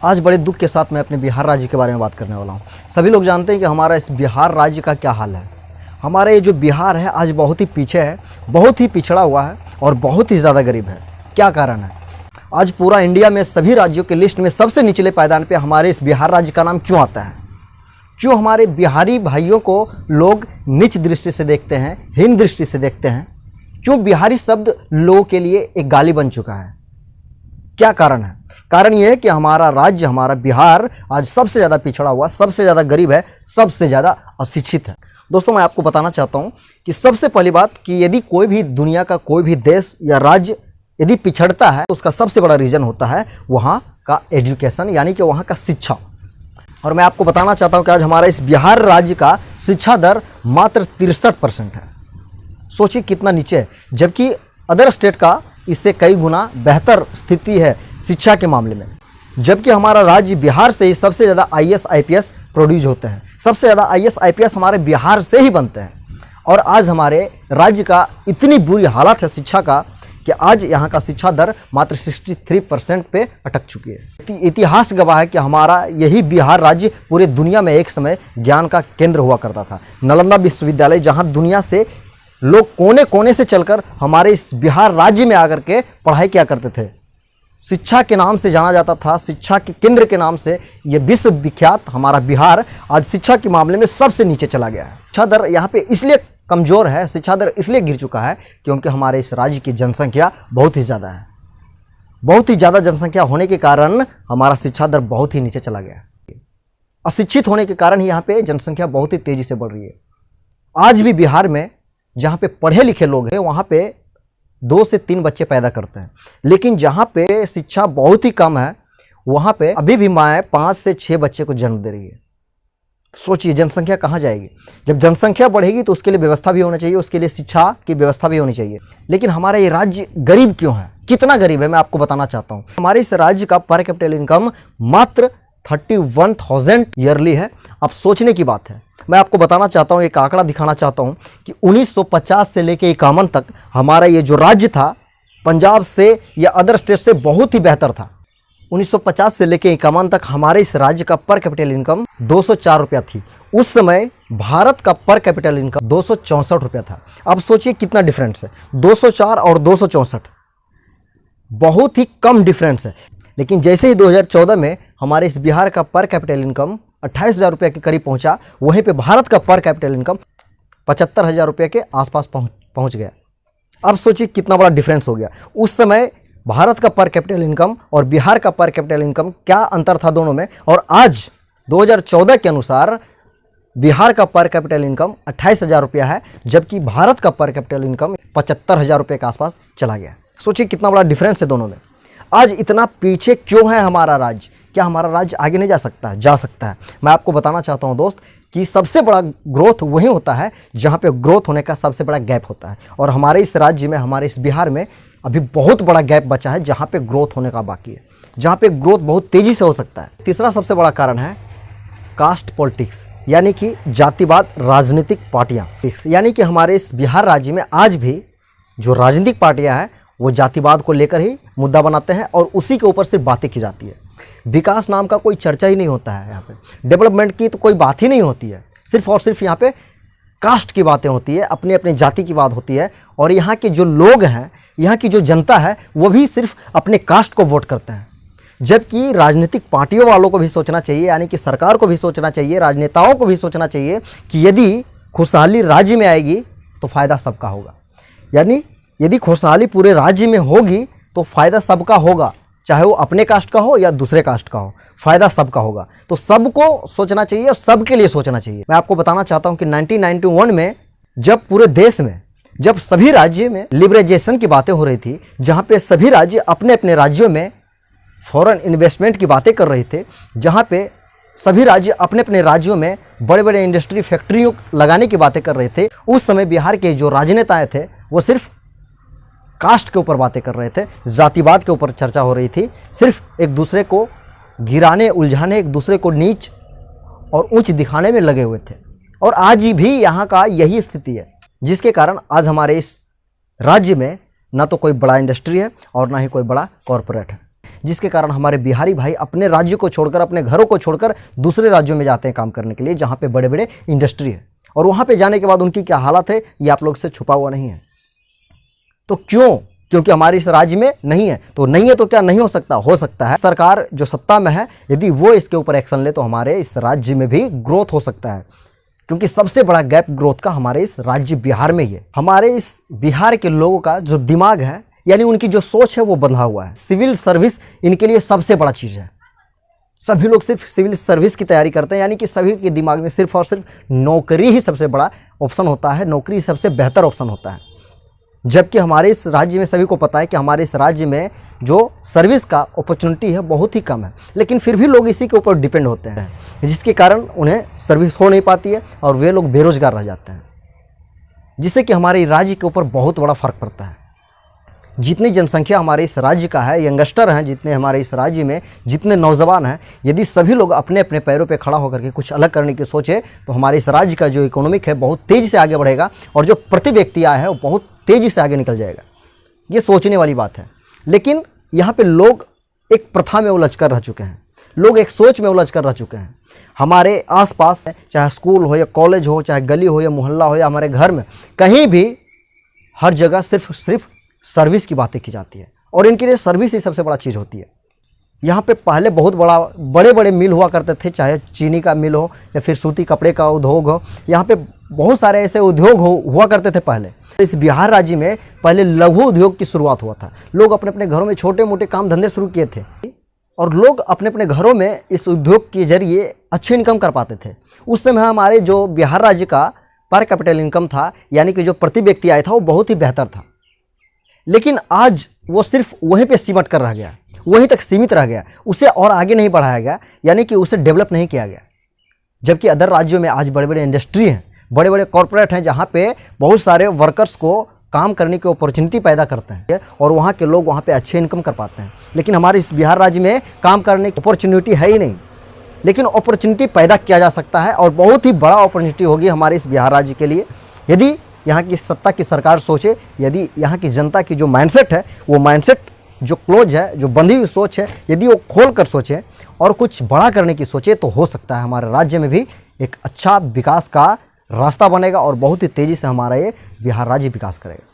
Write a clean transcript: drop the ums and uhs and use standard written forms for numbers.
आज बड़े दुख के साथ मैं अपने बिहार राज्य के बारे में बात करने वाला हूँ। सभी लोग जानते हैं कि हमारा इस बिहार राज्य का क्या हाल है। हमारा ये जो बिहार है आज बहुत ही पीछे है, बहुत ही पिछड़ा हुआ है और बहुत ही ज़्यादा गरीब है। क्या कारण है? आज पूरा इंडिया में सभी राज्यों के लिस्ट में सबसे निचले पायदान पे हमारे इस बिहार राज्य का नाम क्यों आता है? क्यों हमारे बिहारी भाइयों को लोग नीच दृष्टि से देखते हैं, हीन दृष्टि से देखते हैं? क्यों बिहारी शब्द लोगों के लिए एक गाली बन चुका है? क्या कारण है? कारण यह है कि हमारा राज्य, हमारा बिहार आज सबसे ज़्यादा पिछड़ा हुआ, सबसे ज़्यादा गरीब है, सबसे ज़्यादा अशिक्षित है। दोस्तों, मैं आपको बताना चाहता हूँ कि सबसे पहली बात कि यदि कोई भी दुनिया का कोई भी देश या राज्य यदि पिछड़ता है तो उसका सबसे बड़ा रीज़न होता है वहाँ का एजुकेशन, यानी कि वहाँ का शिक्षा। और मैं आपको बताना चाहता हूँ कि आज हमारा इस बिहार राज्य का शिक्षा दर मात्र 63% है। सोचिए कितना नीचे है, जबकि अदर स्टेट का इससे कई गुना बेहतर स्थिति है शिक्षा के मामले में। जबकि हमारा राज्य बिहार से ही सबसे ज़्यादा IAS IPS प्रोड्यूस होते हैं, सबसे ज़्यादा IAS IPS हमारे बिहार से ही बनते हैं। और आज हमारे राज्य का इतनी बुरी हालत है शिक्षा का कि आज यहाँ का शिक्षा दर मात्र 63% पे अटक चुकी है। इतिहास गवाह है कि हमारा यही बिहार राज्य पूरे दुनिया में एक समय ज्ञान का केंद्र हुआ करता था। नालंदा विश्वविद्यालय, जहाँ दुनिया से लोग कोने कोने से चलकर हमारे इस बिहार राज्य में आकर के पढ़ाई किया करते थे। शिक्षा के नाम से जाना जाता था, शिक्षा के केंद्र के नाम से ये विश्व विख्यात हमारा बिहार आज शिक्षा के मामले में सबसे नीचे चला गया है। शिक्षा दर यहाँ पे इसलिए कमज़ोर है, शिक्षा दर इसलिए गिर चुका है क्योंकि हमारे इस राज्य की जनसंख्या बहुत ही ज़्यादा है। बहुत ही ज़्यादा जनसंख्या होने के कारण हमारा शिक्षा दर बहुत ही नीचे चला गया है। अशिक्षित होने के कारण ही यहाँ पे जनसंख्या बहुत ही तेज़ी से बढ़ रही है। आज भी बिहार में जहाँ पे पढ़े लिखे लोग हैं वहाँ पे 2 से 3 बच्चे पैदा करते हैं, लेकिन जहाँ पे शिक्षा बहुत ही कम है वहाँ पे अभी भी माएँ 5 से 6 बच्चे को जन्म दे रही है। सोचिए जनसंख्या कहाँ जाएगी? जब जनसंख्या बढ़ेगी तो उसके लिए व्यवस्था भी होनी चाहिए, उसके लिए शिक्षा की व्यवस्था भी होनी चाहिए। लेकिन हमारा ये राज्य गरीब क्यों है? कितना गरीब है मैं आपको बताना चाहता हूँ। हमारे इस राज्य का पर कैपिटल इनकम मात्र 31,000 ईयरली है। अब सोचने की बात है। मैं आपको बताना चाहता हूँ, एक आंकड़ा दिखाना चाहता हूँ कि 1950 से लेकर 51 तक हमारा ये जो राज्य था पंजाब से या अदर स्टेट से बहुत ही बेहतर था। 1950 से लेकर 51 तक हमारे इस राज्य का पर कैपिटल इनकम 204 रुपया थी। उस समय भारत का पर कैपिटल इनकम 264 रुपया था। अब सोचिए कितना डिफरेंस है, 204 और 264, बहुत ही कम डिफरेंस है। लेकिन जैसे ही 2014 में हमारे इस बिहार का पर कैपिटल इनकम 28,000 रुपये के करीब पहुंचा, वहीं पे भारत का पर कैपिटल इनकम 75,000 रुपये के आसपास पहुंच गया। अब सोचिए कितना बड़ा डिफरेंस हो गया। उस समय भारत का पर कैपिटल इनकम और बिहार का पर कैपिटल इनकम क्या अंतर था दोनों में, और आज 2014 के अनुसार बिहार का पर कैपिटल इनकम 28,000 रुपया है, जबकि भारत का पर कैपिटल इनकम 75,000 रुपये के आसपास चला गया। सोचिए कितना बड़ा डिफरेंस है दोनों में। आज इतना पीछे क्यों है हमारा राज्य? क्या हमारा राज्य आगे नहीं जा सकता है? जा सकता है। मैं आपको बताना चाहता हूं दोस्त कि सबसे बड़ा ग्रोथ वही होता है जहां पे ग्रोथ होने का सबसे बड़ा गैप होता है। और हमारे इस राज्य में, हमारे इस बिहार में अभी बहुत बड़ा गैप बचा है जहां पे ग्रोथ होने का बाकी है, जहां पे ग्रोथ बहुत तेज़ी से हो सकता है। तीसरा सबसे बड़ा कारण है कास्ट पॉलिटिक्स, यानी कि जातिवाद, राजनीतिक पार्टियाँ। यानी कि हमारे इस बिहार राज्य में आज भी जो राजनीतिक पार्टियाँ हैं वो जातिवाद को लेकर ही मुद्दा बनाते हैं और उसी के ऊपर सिर्फ बातें की जाती है। विकास नाम का कोई चर्चा ही नहीं होता है यहाँ पे। डेवलपमेंट की तो कोई बात ही नहीं होती है। सिर्फ और सिर्फ यहाँ पे कास्ट की बातें होती है, अपनी अपनी जाति की बात होती है। और यहाँ के जो लोग हैं, यहाँ की जो जनता है, वो भी सिर्फ अपने कास्ट को वोट करते हैं। जबकि राजनीतिक पार्टियों वालों को भी सोचना चाहिए, यानी कि सरकार को भी सोचना चाहिए, राजनेताओं को भी सोचना चाहिए कि यदि खुशहाली राज्य में आएगी तो फ़ायदा सबका होगा। यानी यदि खुशहाली पूरे राज्य में होगी तो फ़ायदा सबका होगा, चाहे वो अपने कास्ट का हो या दूसरे कास्ट का हो, फ़ायदा सबका होगा। तो सबको सोचना चाहिए और सबके लिए सोचना चाहिए। मैं आपको बताना चाहता हूँ कि 1991 में जब पूरे देश में, जब सभी राज्य में लिबरलाइजेशन की बातें हो रही थी, जहाँ पे सभी राज्य अपने अपने राज्यों में फॉरेन इन्वेस्टमेंट की बातें कर रहे थे, जहाँ पे सभी राज्य अपने अपने राज्यों में बड़े बड़े इंडस्ट्री, फैक्ट्रियों लगाने की बातें कर रहे थे, उस समय बिहार के जो राजनेताएँ थे वो सिर्फ कास्ट के ऊपर बातें कर रहे थे, जातिवाद के ऊपर चर्चा हो रही थी, सिर्फ एक दूसरे को गिराने, उलझाने, एक दूसरे को नीच और ऊंच दिखाने में लगे हुए थे। और आज भी यहाँ का यही स्थिति है, जिसके कारण आज हमारे इस राज्य में ना तो कोई बड़ा इंडस्ट्री है और ना ही कोई बड़ा कॉरपोरेट है। जिसके कारण हमारे बिहारी भाई अपने राज्य को छोड़कर, अपने घरों को छोड़कर दूसरे राज्यों में जाते हैं काम करने के लिए, जहाँ पे बड़े बड़े इंडस्ट्री है। और वहाँ पे जाने के बाद उनकी क्या हालत है ये आप लोग से छुपा हुआ नहीं है। तो क्यों? क्योंकि हमारे इस राज्य में नहीं है। तो नहीं है तो क्या नहीं हो सकता? हो सकता है। सरकार जो सत्ता में है यदि वो इसके ऊपर एक्शन ले तो हमारे इस राज्य में भी ग्रोथ हो सकता है, क्योंकि सबसे बड़ा गैप ग्रोथ का हमारे इस राज्य बिहार में ही है। हमारे इस बिहार के लोगों का जो दिमाग है, यानी उनकी जो सोच है वो बंधा हुआ है। सिविल सर्विस इनके लिए सबसे बड़ा चीज़ है। सभी लोग सिर्फ सिविल सर्विस की तैयारी करते हैं, यानी कि सभी के दिमाग में सिर्फ और सिर्फ नौकरी ही सबसे बड़ा ऑप्शन होता है, नौकरी सबसे बेहतर ऑप्शन होता है। जबकि हमारे इस राज्य में सभी को पता है कि हमारे इस राज्य में जो सर्विस का अपॉर्चुनिटी है बहुत ही कम है, लेकिन फिर भी लोग इसी के ऊपर डिपेंड होते हैं, जिसके कारण उन्हें सर्विस हो नहीं पाती है और वे लोग बेरोजगार रह जाते हैं, जिससे कि हमारे राज्य के ऊपर बहुत बड़ा फर्क पड़ता है। जितनी जनसंख्या हमारे इस राज्य का है, यंगस्टर हैं जितने हमारे इस राज्य में, जितने नौजवान हैं, यदि सभी लोग अपने अपने पैरों पे खड़ा होकर के कुछ अलग करने की सोचे तो हमारे इस राज्य का जो इकोनॉमिक है बहुत तेज़ी से आगे बढ़ेगा और जो प्रति व्यक्ति आय है वो बहुत तेज़ी से आगे निकल जाएगा। ये सोचने वाली बात है। लेकिन यहाँ पे लोग एक प्रथा में उलझ कर रह चुके हैं, लोग एक सोच में उलझ कर रह चुके हैं। हमारे आसपास चाहे स्कूल हो या कॉलेज हो, चाहे गली हो या मोहल्ला हो या हमारे घर में, कहीं भी हर जगह सिर्फ सर्विस की बातें की जाती है और इनके लिए सर्विस ही सबसे बड़ा चीज़ होती है। यहाँ पे पहले बहुत बड़े बड़े मिल हुआ करते थे, चाहे चीनी का मिल हो या फिर सूती कपड़े का उद्योग हो। यहाँ पे बहुत सारे ऐसे उद्योग हुआ करते थे पहले। इस बिहार राज्य में पहले लघु उद्योग की शुरुआत हुआ था। लोग अपने अपने घरों में छोटे मोटे काम धंधे शुरू किए थे और लोग अपने अपने घरों में इस उद्योग के जरिए अच्छे इनकम कर पाते थे। उस समय हमारे जो बिहार राज्य का पर कैपिटल इनकम था, यानी कि जो प्रति व्यक्ति आय था, वो बहुत ही बेहतर था। लेकिन आज वो सिर्फ वहीं पे सिमट कर रह गया, वहीं तक सीमित रह गया, उसे और आगे नहीं बढ़ाया गया, यानी कि उसे डेवलप नहीं किया गया। जबकि अदर राज्यों में आज बड़े बड़े इंडस्ट्री हैं, बड़े बड़े कॉरपोरेट हैं, जहाँ पे बहुत सारे वर्कर्स को काम करने की अपॉर्चुनिटी पैदा करते हैं और वहाँ के लोग वहाँ पे अच्छे इनकम कर पाते हैं। लेकिन हमारे इस बिहार राज्य में काम करने की अपॉर्चुनिटी है ही नहीं। लेकिन अपॉर्चुनिटी पैदा किया जा सकता है और बहुत ही बड़ा अपॉर्चुनिटी होगी हमारे इस बिहार राज्य के लिए, यदि यहाँ की सत्ता की सरकार सोचे, यदि यहाँ की जनता की जो माइंडसेट है, वो माइंडसेट जो क्लोज है, जो बंधी हुई सोच है, यदि वो खोल कर सोचे और कुछ बड़ा करने की सोचे तो हो सकता है हमारे राज्य में भी एक अच्छा विकास का रास्ता बनेगा और बहुत ही तेज़ी से हमारा ये बिहार राज्य विकास करेगा।